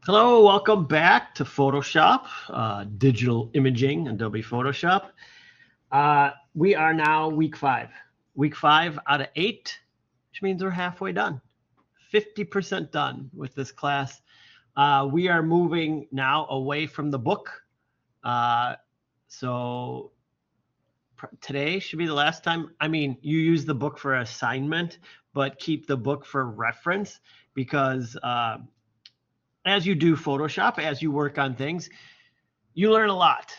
Hello, welcome back to Photoshop, digital imaging, Adobe Photoshop. We are now week 5. Week 5 out of 8, which means we're halfway done. 50% done with this class. We are moving now away from the book. So today should be the last time. I mean, you use the book for assignment, but keep the book for reference because as you do Photoshop, as you work on things, you learn a lot.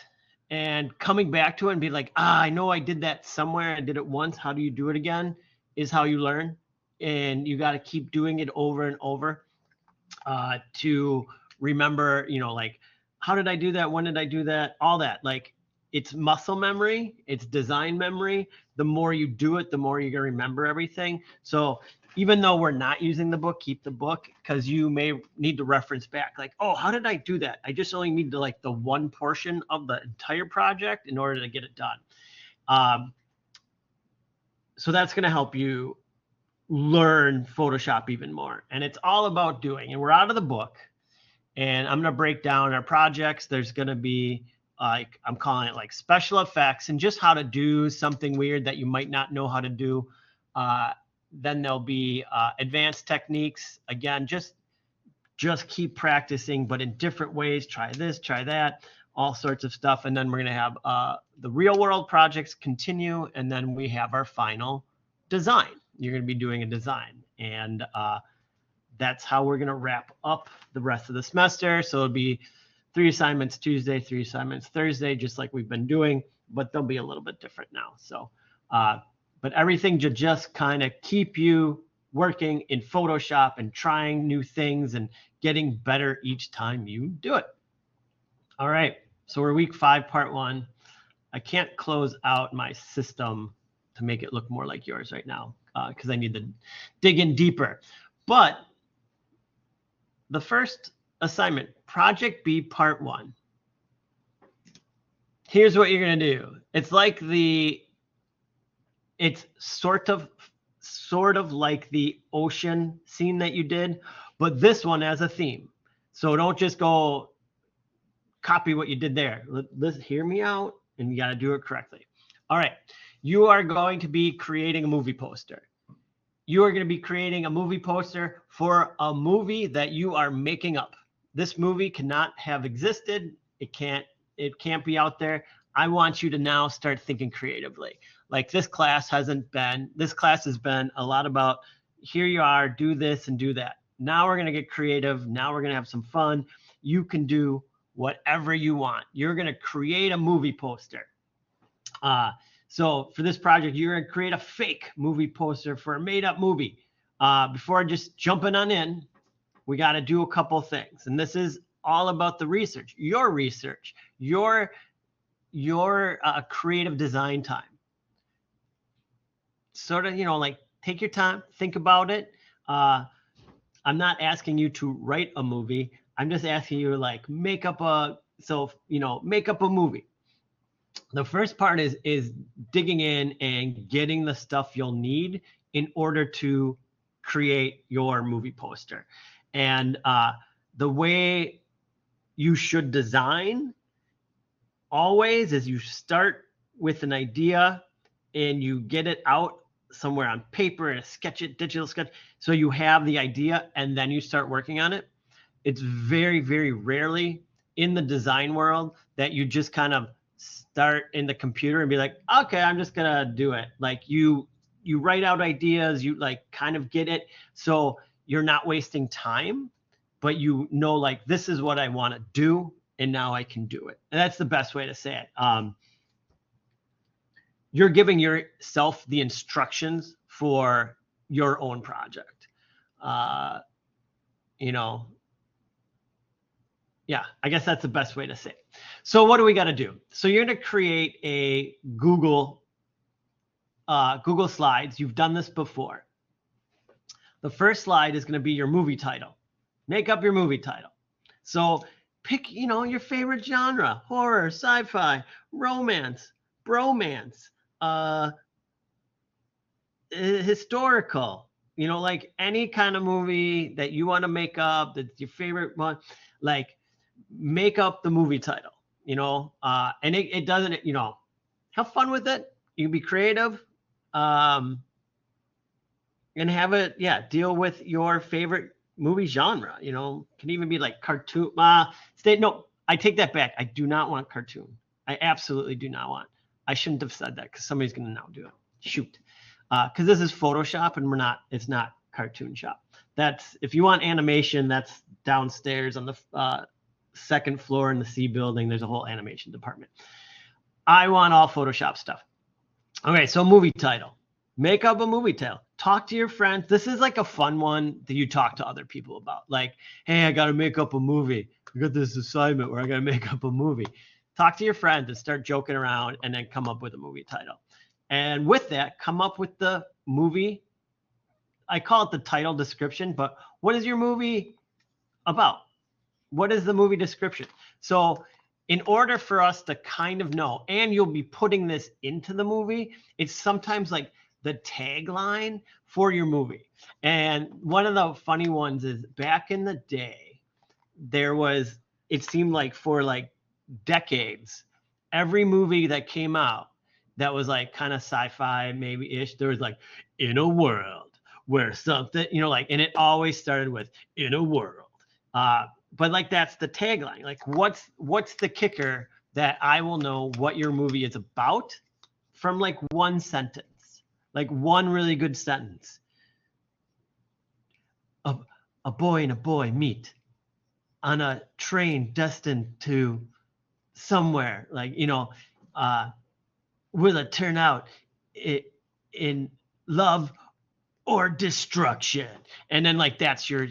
And coming back to it and be like, I know I did that somewhere. I did it once. How do you do it again? Is how you learn. And you got to keep doing it over and over to remember, like, how did I do that? When did I do that? All that. Like, it's muscle memory. It's design memory. The more you do it, the more you're going to remember everything. So even though we're not using the book, keep the book because you may need to reference back like, oh, how did I do that? I just only need to like the one portion of the entire project in order to get it done. So that's going to help you learn Photoshop even more. And it's all about doing. And we're out of the book. And I'm going to break down our projects. There's going to be like, I'm calling it like special effects and just how to do something weird that you might not know how to do. Then there'll be advanced techniques. Again, just keep practicing, but in different ways. Try this, try that, all sorts of stuff. And then we're going to have the real world projects continue. And then we have our final design. You're going to be doing a design. And that's how we're going to wrap up the rest of the semester. So it'll be 3 assignments Tuesday, 3 assignments Thursday, just like we've been doing, but they'll be a little bit different now. So, but everything to just kind of keep you working in Photoshop and trying new things and getting better each time you do it. All right, so we're week 5, part 1. I can't close out my system to make it look more like yours right now because I need to dig in deeper. But the first assignment, Project B, part 1. Here's what you're going to do. It's like it's sort of like the ocean scene that you did, but this one has a theme. So don't just go copy what you did there. Let's hear me out, and you got to do it correctly. All right. You are going to be creating a movie poster. You are going to be creating a movie poster for a movie that you are making up. This movie cannot have existed. It can't be out there. I want you to now start thinking creatively. Like this class has been a lot about here you are, do this and do that. Now we're going to get creative. Now we're going to have some fun. You can do whatever you want. You're going to create a movie poster. So for this project, you're going to create a fake movie poster for a made up movie. Before just jumping on in, we got to do a couple things. And this is all about the research, your creative design time. Sort of, like take your time, think about it. I'm not asking you to write a movie. I'm just asking you to like make up a movie. The first part is digging in and getting the stuff you'll need in order to create your movie poster. And the way you should design always is you start with an idea and you get it out somewhere on paper and digital sketch. So you have the idea and then you start working on it. It's very, very rarely in the design world that you just kind of start in the computer and be like, okay, I'm just going to do it. Like you write out ideas, you like kind of get it. So you're not wasting time, but like, this is what I want to do. And now I can do it. And that's the best way to say it. You're giving yourself the instructions for your own project. Yeah, I guess that's the best way to say it. So what do we got to do? So you're going to create a Google Slides. You've done this before. The first slide is going to be your movie title. Make up your movie title. So pick, your favorite genre: horror, sci-fi, romance, bromance, historical, like any kind of movie that you want to make up, that's your favorite one, like make up the movie title, and it doesn't, have fun with it. You can be creative, and have it, deal with your favorite movie genre, can even be like cartoon. No, I take that back. I do not want cartoon. I absolutely do not want. I shouldn't have said that because somebody's going to now do it. Shoot. Because this is Photoshop and it's not Cartoon Shop. That's, if you want animation, that's downstairs on the second floor in the C building. There's a whole animation department. I want all Photoshop stuff. Okay, so movie title. Make up a movie title. Talk to your friends. This is like a fun one that you talk to other people about. Like, hey, I got to make up a movie. I got this assignment where I got to make up a movie. Talk to your friends and start joking around and then come up with a movie title. And with that, come up with the movie. I call it the title description, but what is your movie about? What is the movie description? So in order for us to kind of know, and you'll be putting this into the movie, it's sometimes like the tagline for your movie. And one of the funny ones is back in the day, it seemed like for like decades, every movie that came out that was like kind of sci-fi maybe ish, there was like, in a world where something, and it always started with in a world. But like that's the tagline. Like what's the kicker that I will know what your movie is about from like one sentence, like one really good sentence. A boy and a boy meet on a train destined to somewhere, like, will it turn out in love or destruction? And then like that's your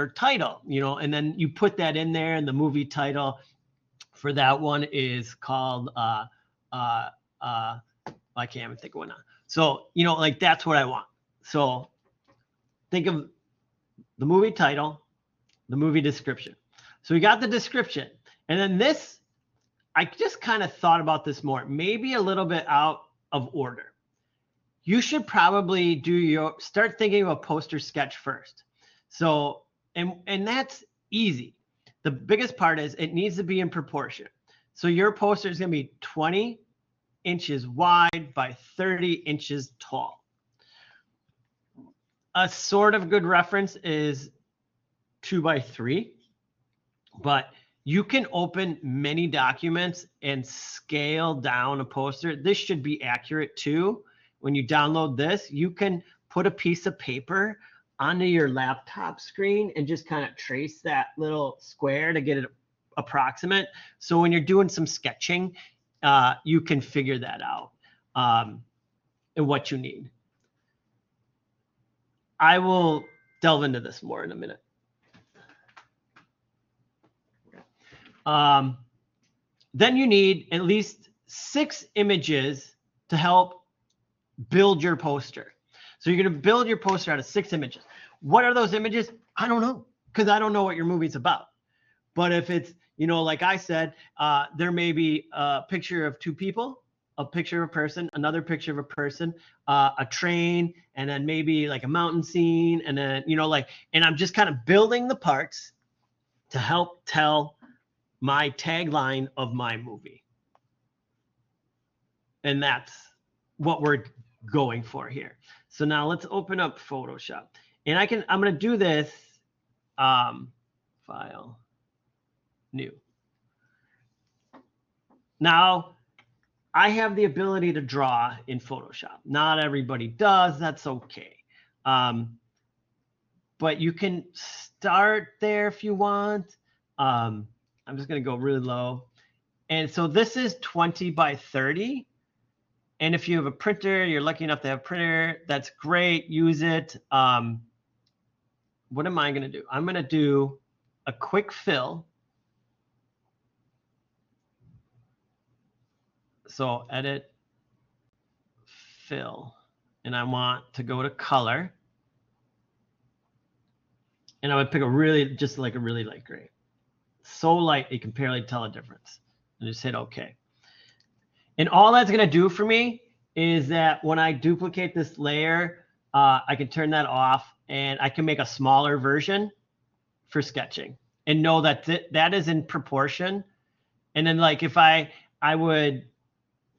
title, and then you put that in there, and the movie title for that one is called I can't even think of one now. So like that's what I want. So think of the movie title, the movie description. So we got the description, and then this, I just kind of thought about this more, maybe a little bit out of order. You should probably start thinking of a poster sketch first. So, and that's easy. The biggest part is it needs to be in proportion. So your poster is going to be 20 inches wide by 30 inches tall. A sort of good reference is 2x3, but you can open many documents and scale down a poster. This should be accurate too. When you download this, you can put a piece of paper onto your laptop screen and just kind of trace that little square to get it approximate. So when you're doing some sketching, you can figure that out and what you need. I will delve into this more in a minute. Then you need at least 6 images to help build your poster. So you're going to build your poster out of 6 images. What are those images? I don't know, because I don't know what your movie's about. But if it's, like I said, there may be a picture of 2 people, a picture of a person, another picture of a person, a train, and then maybe like a mountain scene, and then, and I'm just kind of building the parts to help tell my tagline of my movie. And that's what we're going for here. So now let's open up Photoshop, and I'm going to do this, file, new. Now I have the ability to draw in Photoshop. Not everybody does. That's okay. But you can start there if you want. I'm just going to go really low. And so this is 20 by 30. And if you have a printer, you're lucky enough to have a printer, that's great. Use it. What am I going to do? I'm going to do a quick fill. So edit, fill. And I want to go to color. And I would pick just like a really light gray. So light, you can barely tell a difference. And just hit OK. And all that's going to do for me is that when I duplicate this layer, I can turn that off, and I can make a smaller version for sketching and know that that is in proportion. And then like if I would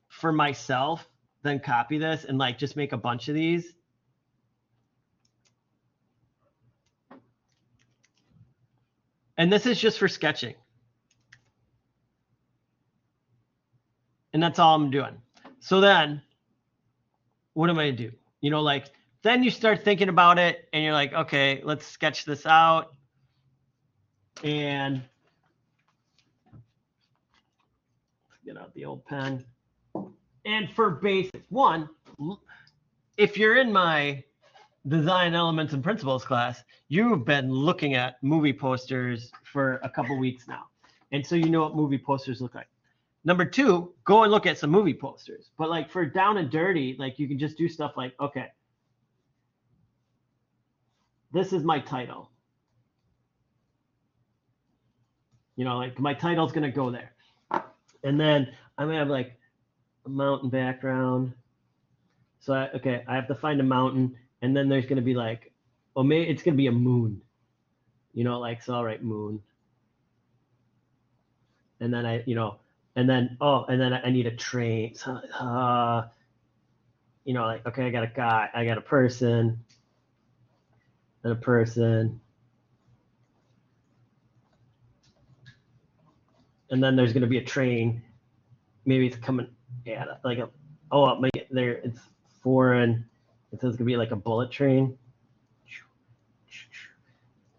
for myself then copy this and like just make a bunch of these. And this is just for sketching. And that's all I'm doing. So then what am I gonna do? You know, like then you start thinking about it and you're like, okay, let's sketch this out. And get out the old pen. And for basics, one, if you're in my design elements and principles class, you've been looking at movie posters for a couple weeks now. And so you know what movie posters look like. Number two, go and look at some movie posters. But like for down and dirty, like you can just do stuff like, okay, this is my title. You know, like my title's gonna go there. And then I'm gonna have like a mountain background. So I have to find a mountain, and then there's gonna be like, oh, maybe it's gonna be a moon. You know, like so I'll write moon. And then and then I need a train. So, you know, like okay, I got a guy, I got a person, and a person. And then there's going to be a train. Maybe it's coming at like a, oh, there it's foreign. It says it's going to be like a bullet train.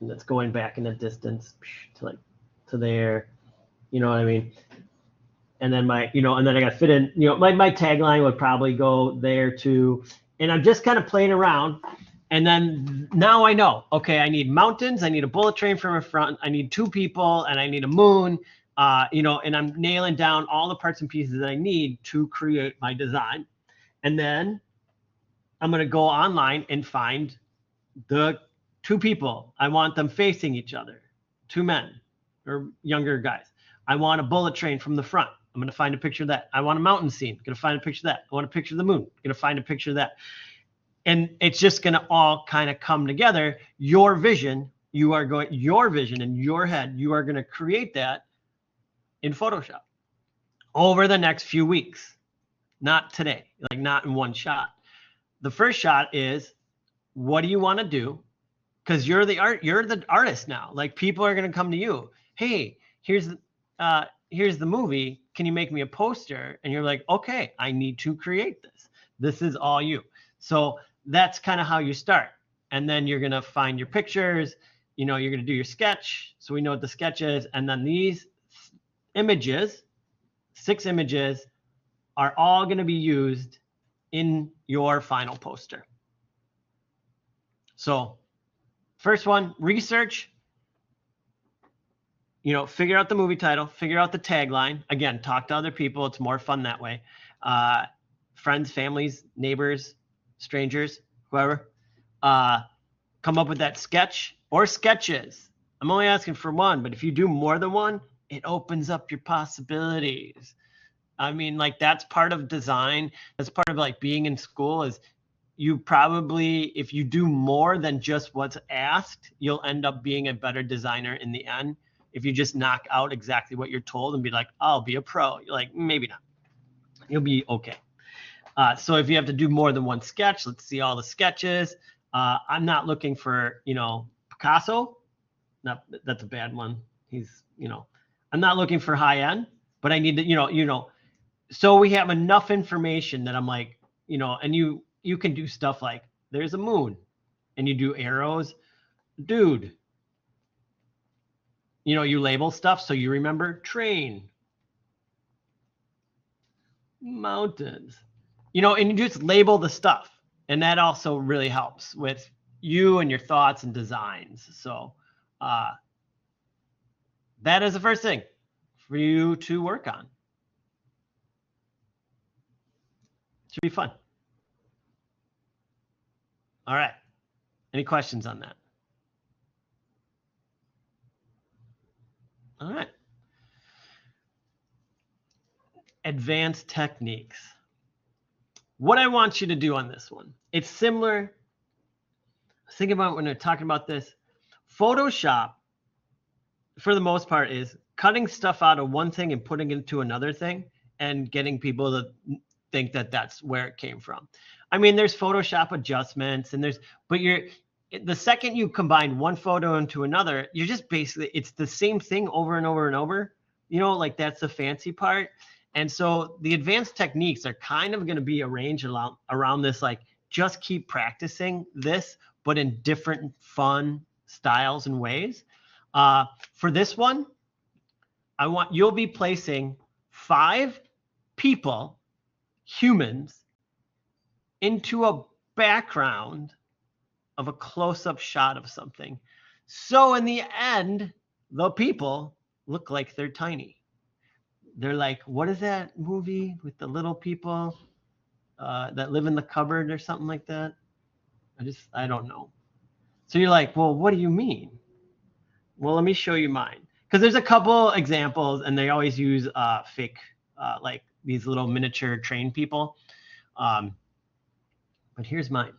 And it's going back in the distance to like to there. You know what I mean? And then and then I got to fit in, my tagline would probably go there too. And I'm just kind of playing around. And then now I know, okay, I need mountains. I need a bullet train from a front. I need two people and I need a moon. And I'm nailing down all the parts and pieces that I need to create my design. And then I'm going to go online and find the two people. I want them facing each other, two men or younger guys. I want a bullet train from the front. I'm going to find a picture of that. I want a mountain scene. I'm going to find a picture of that. I want a picture of the moon. I'm going to find a picture of that. And it's just going to all kind of come together. Your vision in your head, you are going to create that in Photoshop over the next few weeks, not today, like not in one shot. The first shot is, what do you want to do? Because you're the artist now. Like people are going to come to you. Hey, here's the movie. Can you make me a poster? And you're like, okay, I need to create this. This is all you. So that's kind of how you start. And then you're going to find your pictures. You're going to do your sketch. So we know what the sketch is. And then these images, 6 images, are all going to be used in your final poster. So first one, research, figure out the movie title, figure out the tagline. Again, talk to other people. It's more fun that way. Friends, families, neighbors, strangers, whoever. Come up with that sketch or sketches. I'm only asking for one, but if you do more than one, it opens up your possibilities. I mean, like that's part of design. That's part of like being in school is you probably, if you do more than just what's asked, you'll end up being a better designer in the end. If you just knock out exactly what you're told and be like, I'll be a pro, you're like, maybe not. You'll be okay. So if you have to do more than one sketch, let's see all the sketches. I'm not looking for, Picasso. No, that's a bad one. He's, I'm not looking for high end, but I need to, so we have enough information that I'm like, and you can do stuff like there's a moon and you do arrows, dude. You label stuff so you remember train, mountains, and you just label the stuff. And that also really helps with you and your thoughts and designs. So that is the first thing for you to work on. Should be fun. All right. Any questions on that? All right. Advanced techniques. What I want you to do on this one, it's similar think about when they're talking about this. Photoshop, for the most part, is cutting stuff out of one thing and putting it into another thing and getting people to think that that's where it came from. I mean, there's Photoshop adjustments and but the second you combine one photo into another, you're just basically, it's the same thing over and over and over. You know, like that's the fancy part. And so the advanced techniques are kind of going to be arranged around this, like just keep practicing this, but in different fun styles and ways. For this one, you'll be placing 5 people, humans, into a background of a close-up shot of something. So in the end, the people look like they're tiny. They're like, what is that movie with the little people that live in the cupboard or something like that? I don't know. So you're like, well, what do you mean? Well, let me show you mine. Because there's a couple examples, and they always use fake, like these little miniature train people. But here's mine.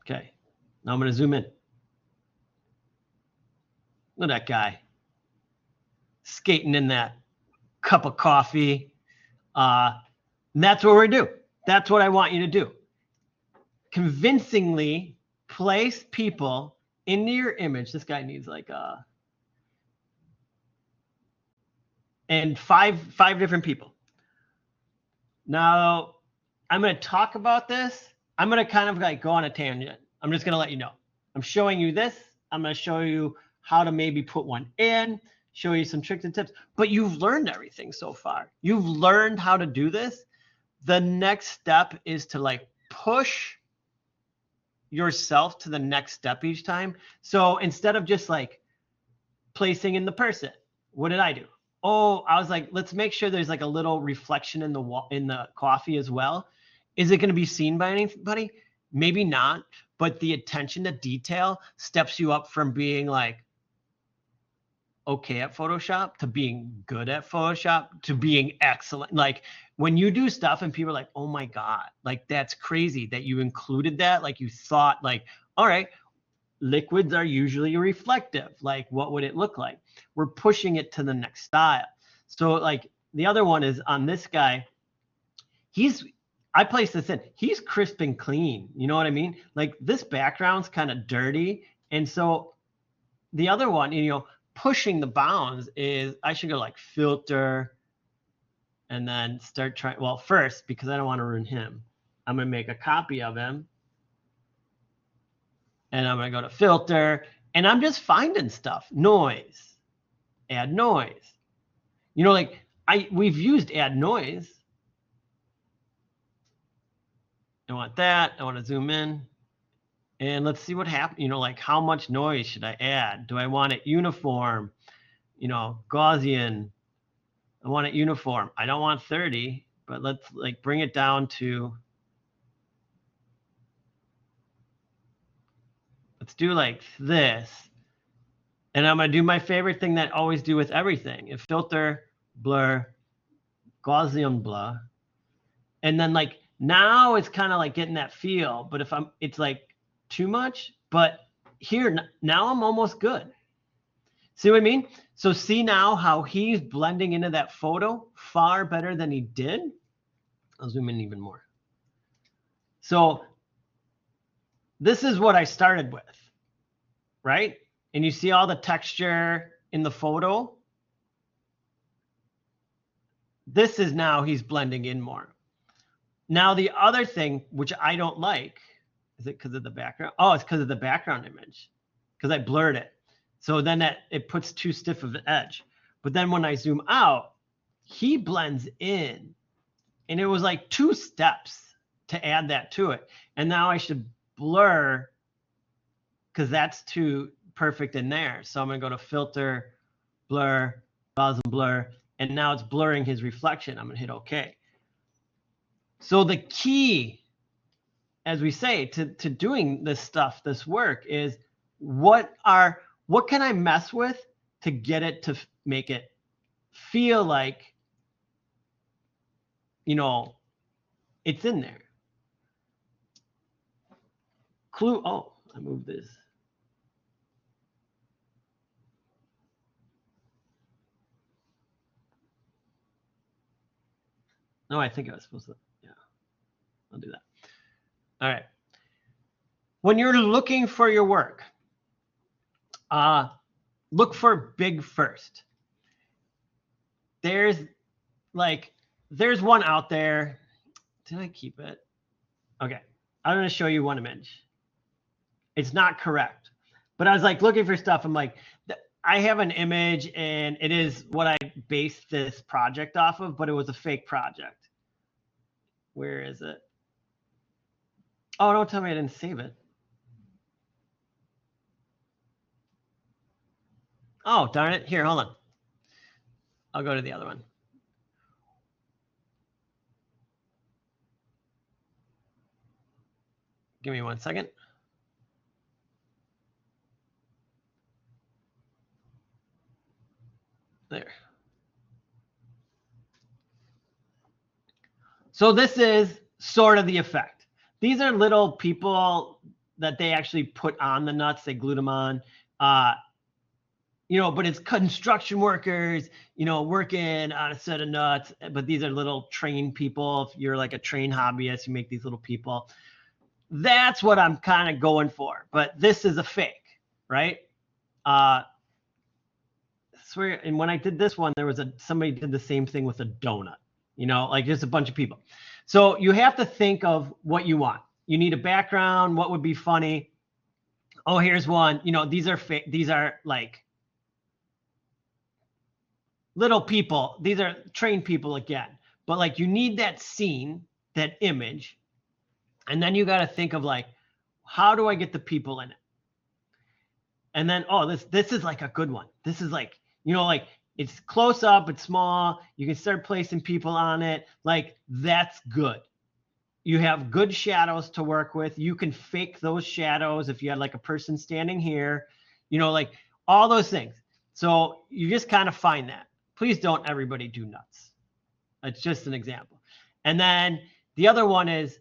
Okay, now I'm going to zoom in. Look at that guy skating in that cup of coffee. And that's what we're going to do. That's what I want you to do. Convincingly place people into your image. This guy needs like and five different people. Now I'm going to talk about this. I'm going to kind of like go on a tangent. I'm just going to let you know. I'm showing you this. I'm going to show you how to maybe put one in, show you some tricks and tips, but you've learned everything so far. You've learned how to do this. The next step is to like push yourself to the next step each time. So instead of just like placing in the person, what did I do? Oh, I was like, let's make sure there's like a little reflection in the coffee as well. Is it going to be seen by anybody? Maybe not, but the attention to detail steps you up from being like okay at Photoshop to being good at Photoshop to being excellent. Like when you do stuff and people are like, oh my God, like that's crazy that you included that. Like you thought like, all right, liquids are usually reflective. Like what would it look like? We're pushing it to the next style. So like the other one is on this guy. I placed this in. He's crisp and clean. You know what I mean? Like this background's kind of dirty. And so the other one, you know, pushing the bounds is I should go like filter and then start trying. Well, first, because I don't want to ruin him, I'm going to make a copy of him. And I'm going to go to filter and I'm just finding stuff. Noise, add noise. You know, like we've used add noise. I want that. I want to zoom in. And let's see what happens. You know, like how much noise should I add? Do I want it uniform? You know, Gaussian. I want it uniform. I don't want 30, but let's like bring it down to, let's do like this. And I'm going to do my favorite thing that I always do with everything. And filter, blur, Gaussian blur. And then like now it's kind of like getting that feel, but it's like too much, but here now I'm almost good. See what I mean? So see now how he's blending into that photo far better than he did. I'll zoom in even more. So this is what I started with, right? And you see all the texture in the photo. This is now he's blending in more. Now the other thing, which I don't like, is it because of the background? Oh, it's because of the background image, because I blurred it. So then it puts too stiff of an edge. But then when I zoom out, he blends in. And it was like 2 steps to add that to it. And now I should blur because that's too perfect in there. So I'm going to go to filter, blur, Gaussian blur. And now it's blurring his reflection. I'm going to hit OK. So the key, as we say, to doing this stuff, this work is what can I mess with to get it to make it feel like, you know, It's in there. Clue. Oh, I moved this. No, I think I was supposed to. Yeah, I'll do that. All right. When you're looking for your work, look for big first. There's one out there. Did I keep it? Okay. I'm going to show you one image. It's not correct. But I was like looking for stuff. I'm like, I have an image and it is what I based this project off of, but it was a fake project. Where is it? Oh, don't tell me I didn't save it. Oh, darn it. Here, hold on. I'll go to the other one. Give me 1 second. There. So this is sort of the effect. These are little people that they actually put on the nuts. They glued them on. But it's construction workers, working on a set of nuts. But these are little train people. If you're like a train hobbyist, you make these little people. That's what I'm kind of going for. But this is a fake, right? I swear. And when I did this one, there was somebody did the same thing with a donut. Like just a bunch of people. So you have to think of what you want. You need a background. What would be funny? Oh, here's one. These are fake. These are like little people. These are trained people again. But like you need that scene, that image. And then you got to think of like, how do I get the people in it? And then, this is like a good one. This is like, like it's close up, it's small. You can start placing people on it. Like that's good. You have good shadows to work with. You can fake those shadows if you had like a person standing here, like all those things. So you just kind of find that. Please don't everybody do nuts. It's just an example. And then the other one is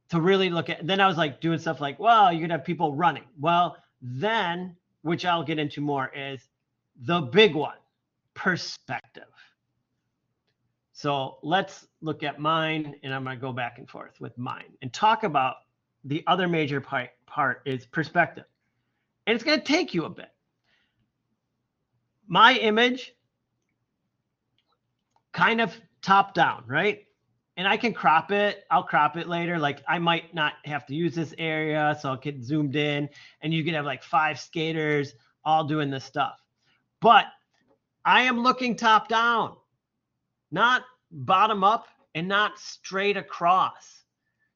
to really look at, then I was like doing stuff like, well, you could have people running. Well, then, which I'll get into more, is the big one, perspective. So let's look at mine, and I'm going to go back and forth with mine and talk about the other major part is perspective. And it's going to take you a bit. My image, kind of top down, right? And I can crop it. I'll crop it later. Like I might not have to use this area, so I'll get zoomed in, and you can have like 5 skaters all doing this stuff. But I am looking top down, not bottom up and not straight across.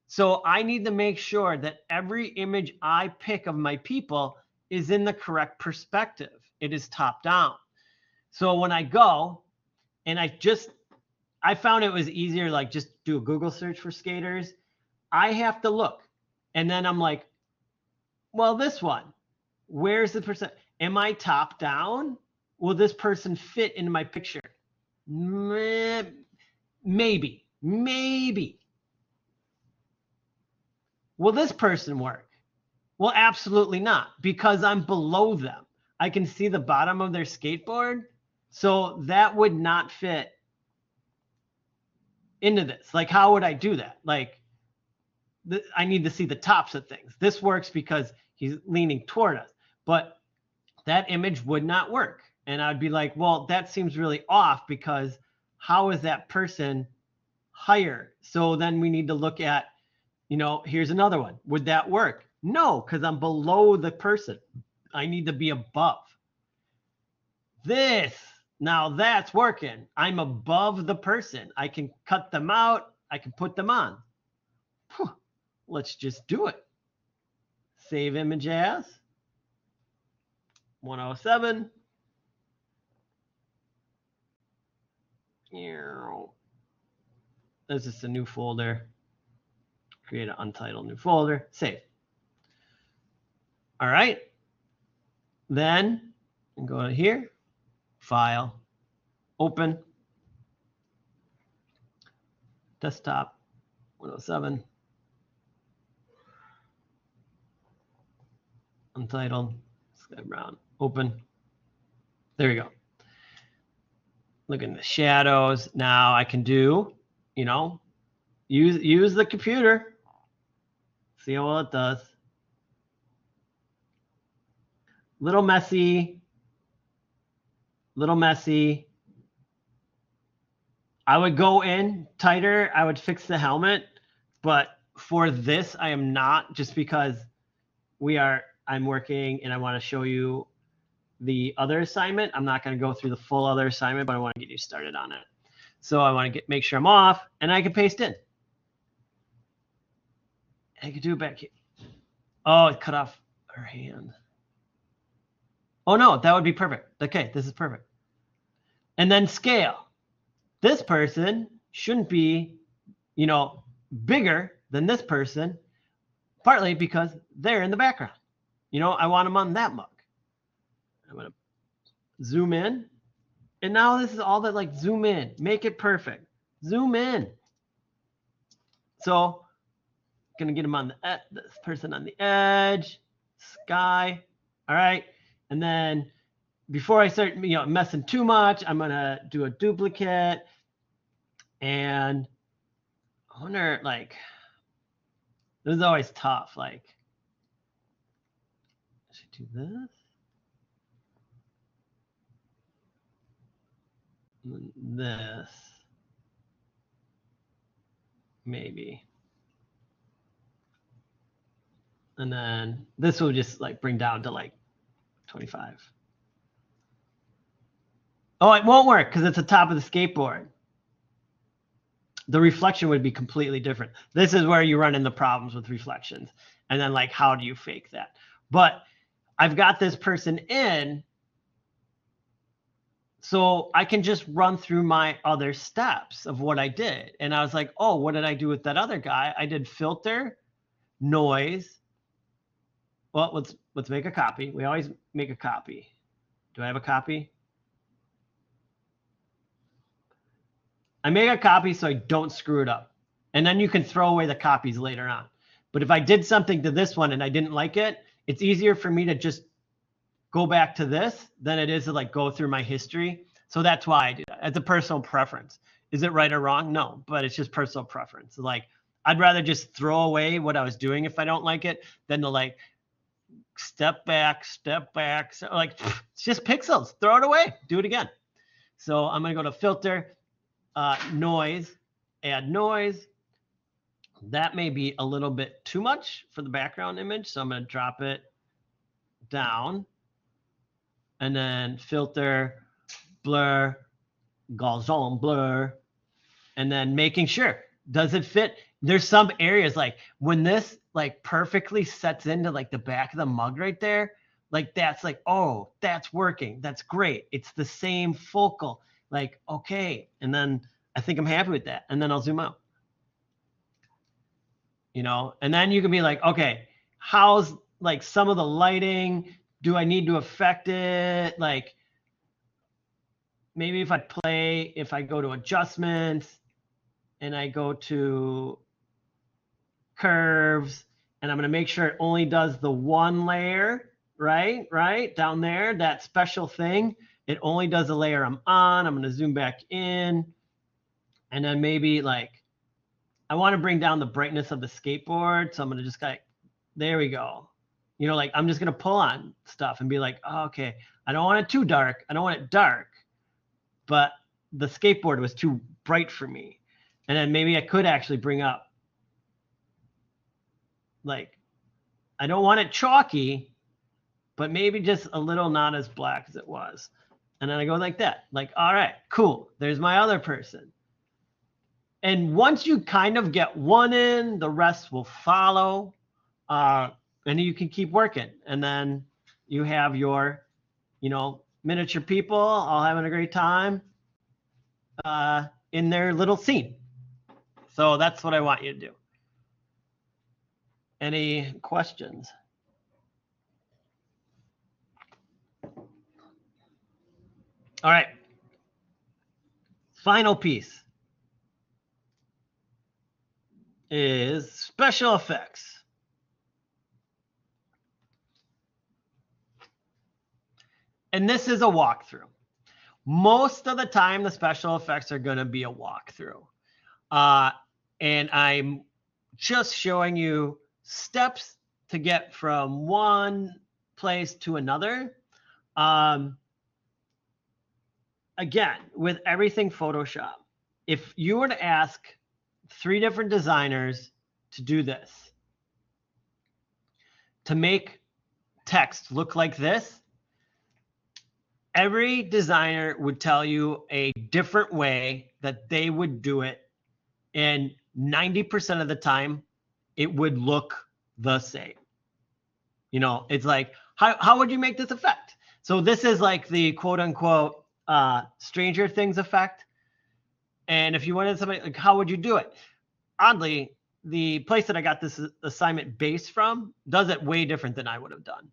So I need to make sure that every image I pick of my people is in the correct perspective. It is top down. So when I go and I found it was easier, like just do a Google search for skaters. I have to look. And then I'm like, well, this one, where's the percent? Am I top down? Will this person fit into my picture? Maybe. Will this person work? Well, absolutely not, because I'm below them. I can see the bottom of their skateboard. So that would not fit into this. Like, how would I do that? Like, I need to see the tops of things. This works because he's leaning toward us, but that image would not work. And I'd be like, well, that seems really off, because how is that person higher? So then we need to look at, here's another one. Would that work? No, because I'm below the person. I need to be above. Now that's working. I'm above the person. I can cut them out. I can put them on. Let's just do it. Save image as 107. There's just a new folder. Create an untitled new folder. Save. All right. Then go to here. File. Open. Desktop. 107. Untitled. Sky Brown. Open. There you go. Look in the shadows. Now I can do, you know, use the computer. See how well it does. Little messy. Little messy. I would go in tighter. I would fix the helmet. But for this, I am not, just because I'm working and I want to show you the other assignment. I'm not going to go through the full other assignment, but I want to get you started on it. So I want to make sure I'm off, and I can paste in. I can do it back here. Oh, it cut off her hand. Oh no, that would be perfect. Okay, this is perfect. And then scale. This person shouldn't be, you know, bigger than this person, partly because they're in the background. You know, I want them on that mug. I'm going to zoom in. And now this is all that, like, zoom in, make it perfect. Zoom in. So gonna get him on this person on the edge, sky. All right. And then before I start, you know, messing too much, I'm gonna do a duplicate. And I wonder, like, this is always tough. Like, should I do this? And then this. Maybe. And then this will just like bring down to like 25. Oh, it won't work because it's the top of the skateboard. The reflection would be completely different. This is where you run into problems with reflections. And then, like, how do you fake that? But I've got this person in, so I can just run through my other steps of what I did. And I was like, oh, what did I do with that other guy? I did filter, noise. Well, let's make a copy. We always make a copy. Do I have a copy? I make a copy so I don't screw it up. And then you can throw away the copies later on. But if I did something to this one and I didn't like it, it's easier for me to just go back to this than it is to like go through my history. So that's why I do that. It's a personal preference. Is it right or wrong? No, but it's just personal preference. Like, I'd rather just throw away what I was doing if I don't like it than to like step back. So like, it's just pixels. Throw it away. Do it again. So I'm going to go to filter, noise, add noise. That may be a little bit too much for the background image. So I'm going to drop it down. And then filter, blur, Gaussian blur, and then making sure, does it fit? There's some areas like when this like perfectly sets into like the back of the mug right there, like that's like, oh, that's working. That's great. It's the same focal. Like, okay. And then I think I'm happy with that. And then I'll zoom out. You know, and then you can be like, okay, how's like some of the lighting? Do I need to affect it? Like, maybe if I go to adjustments and I go to curves, and I'm going to make sure it only does the one layer, right down there, that special thing. It only does the layer I'm on. I'm going to zoom back in. And then maybe like, I want to bring down the brightness of the skateboard. So I'm going to just like, there we go. You know, like I'm just going to pull on stuff and be like, oh, okay, I don't want it too dark. I don't want it dark. But the skateboard was too bright for me. And then maybe I could actually bring up, like, I don't want it chalky, but maybe just a little not as black as it was. And then I go like that, like, all right, cool. There's my other person. And once you kind of get one in, the rest will follow. And you can keep working. And then you have your, you know, miniature people all having a great time in their little scene. So that's what I want you to do. Any questions? All right. Final piece. is special effects. And this is a walkthrough. Most of the time, the special effects are going to be a walkthrough. And I'm just showing you steps to get from one place to another. Again, with everything Photoshop, if you were to ask 3 different designers to do this, to make text look like this, every designer would tell you a different way that they would do it. And 90% of the time, it would look the same. You know, it's like, how would you make this effect? So this is like the quote unquote Stranger Things effect. And if you wanted something like, how would you do it? Oddly, the place that I got this assignment based from does it way different than I would have done.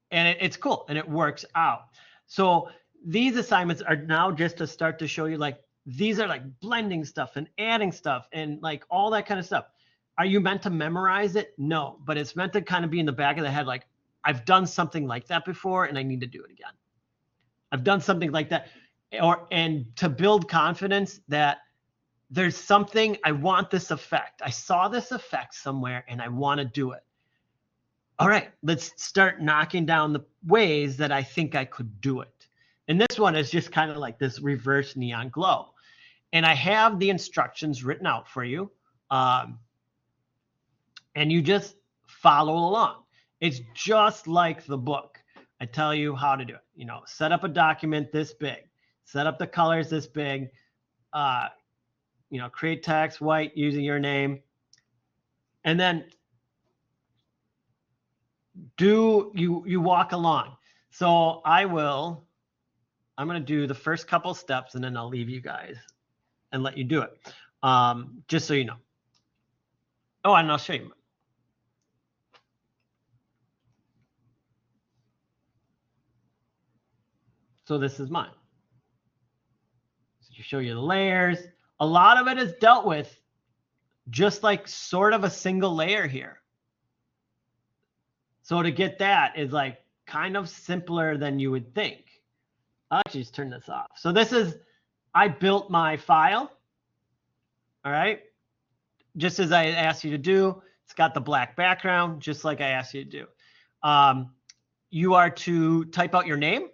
And it's cool and it works out. So these assignments are now just to start to show you, like, these are like blending stuff and adding stuff and like all that kind of stuff. Are you meant to memorize it? No, but it's meant to kind of be in the back of the head. Like, I've done something like that before and I need to do it again. I've done something like that. And to build confidence that there's something, I want this effect. I saw this effect somewhere and I want to do it. All right, let's start knocking down the ways that I think I could do it. And this one is just kind of like this reverse neon glow. And I have the instructions written out for you. And you just follow along. It's just like the book. I tell you how to do it. You know, set up a document this big, set up the colors this big, you know, create text white using your name. And then you walk along. So I'm going to do the first couple steps and then I'll leave you guys and let you do it. Just so you know. Oh, and I'll show you. So this is mine. So to show you the layers, a lot of it is dealt with just like sort of a single layer here. So to get that is like kind of simpler than you would think. I'll actually just turn this off. So this is, I built my file. All right. Just as I asked you to do, it's got the black background, just like I asked you to do. You are to type out your name.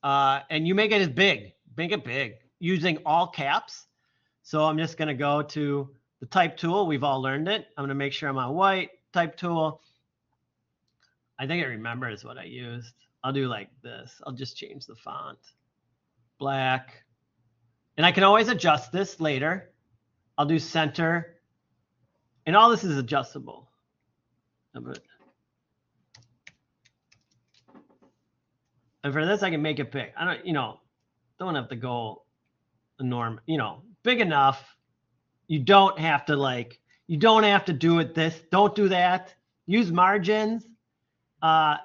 And you make it as big, make it big, using all caps. So I'm just going to go to the type tool. We've all learned it. I'm going to make sure I'm on white type tool. I think I remember is what I used. I'll do like this. I'll just change the font. Black. And I can always adjust this later. I'll do center. And all this is adjustable. And for this, I can make it big. I don't have to go enormous, big enough. You don't have to do it this. Don't do that. Use margins. I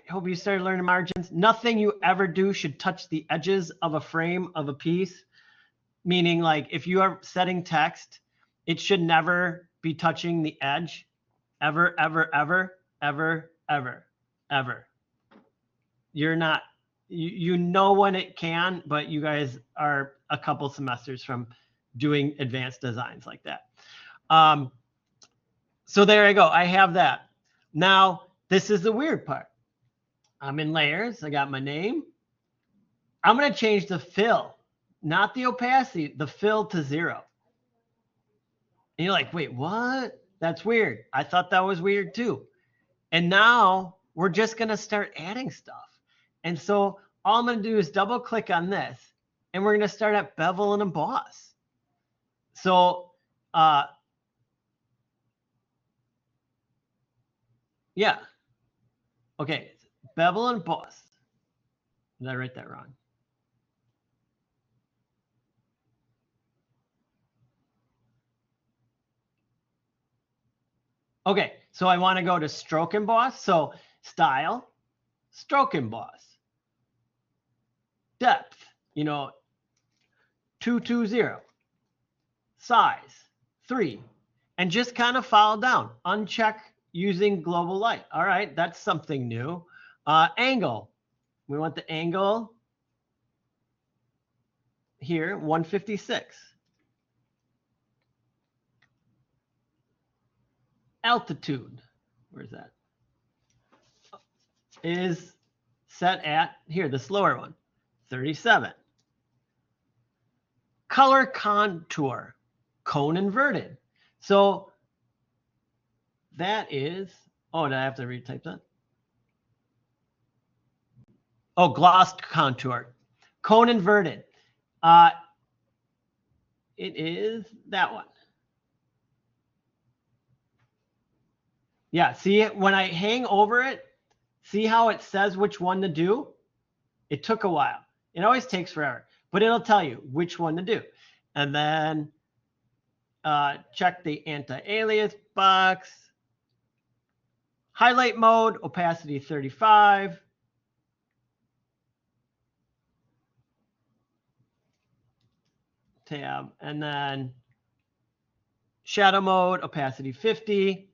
hope you started learning margins. Nothing you ever do should touch the edges of a frame of a piece. Meaning, like, if you are setting text, it should never be touching the edge. Ever, ever, ever, ever, ever, ever. You're not, you know when it can, but you guys are a couple semesters from doing advanced designs like that. So there I go. I have that. Now, this is the weird part. I'm in layers. I got my name. I'm going to change the fill, not the opacity, the fill to 0. And you're like, wait, what? That's weird. I thought that was weird too. And now we're just going to start adding stuff. And so all I'm going to do is double click on this and we're going to start at bevel and emboss. So, yeah. Okay. Bevel and emboss. Did I write that wrong? Okay. So I want to go to stroke emboss. So style, stroke emboss. Depth, 220. Size 3. And just kind of follow down. Uncheck using global light. All right, that's something new. Angle. We want the angle here, 156. Altitude, where's that? Is set at, here, the slower one, 37. Color contour, cone inverted. So that is, oh, did I have to retype that? Oh, glossed contour, cone inverted. It is that one. Yeah, see, when I hang over it, see how it says which one to do? It took a while. It always takes forever, but it'll tell you which one to do. And then check the anti-alias box. Highlight mode, opacity 35. Tab, and then shadow mode, opacity 50.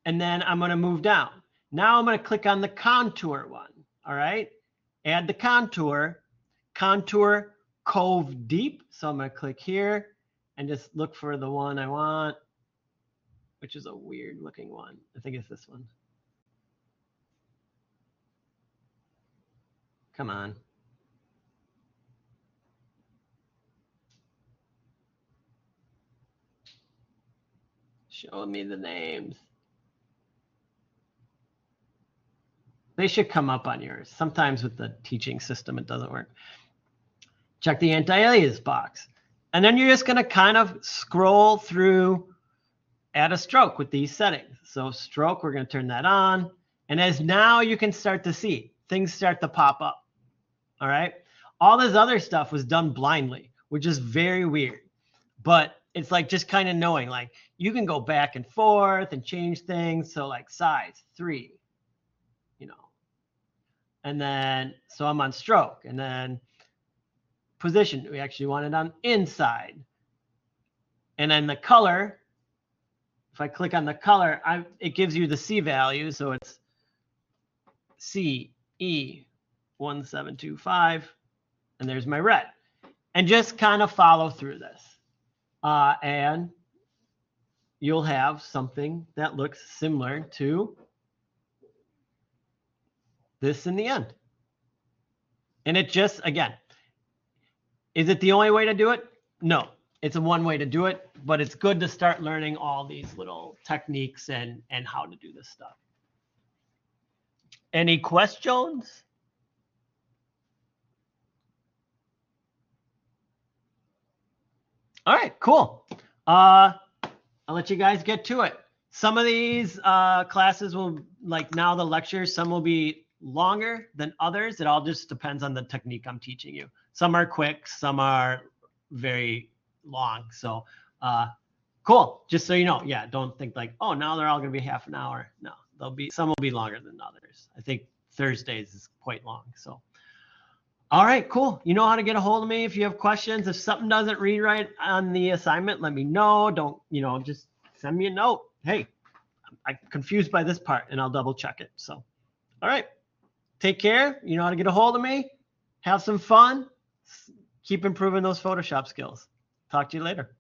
And then I'm going to move down. Now I'm going to click on the contour one. All right. Add the contour, contour cove deep. So I'm going to click here and just look for the one I want, which is a weird looking one. I think it's this one. Come on. Show me the names. They should come up on yours. Sometimes with the teaching system, it doesn't work. Check the anti-alias box. And then you're just going to kind of scroll through, add a stroke with these settings. So stroke, we're going to turn that on. And as now you can start to see, things start to pop up. All right. All this other stuff was done blindly, which is very weird. But it's like just kind of knowing, like you can go back and forth and change things. So like size 3. And then, so I'm on stroke, and then position, we actually want it on inside. And then the color, if I click on the color, it gives you the C value. So it's CE1725, and there's my red. And just kind of follow through this. And you'll have something that looks similar to this in the end. And it just, again, is it the only way to do it? No, it's a one way to do it, but it's good to start learning all these little techniques and how to do this stuff. Any questions? All right, cool. I'll let you guys get to it. Some of these classes will, like now the lectures, some will be longer than others. It all just depends on the technique I'm teaching you. Some are quick, some are very long. So cool. Just so you know, yeah, don't think like, oh, now they're all going to be half an hour. No, some will be longer than others. I think Thursdays is quite long. So, all right, cool. You know how to get a hold of me if you have questions. If something doesn't read right on the assignment, let me know. Don't, just send me a note. Hey, I'm confused by this part, and I'll double check it. So, all right. Take care. You know how to get a hold of me. Have some fun. Keep improving those Photoshop skills. Talk to you later.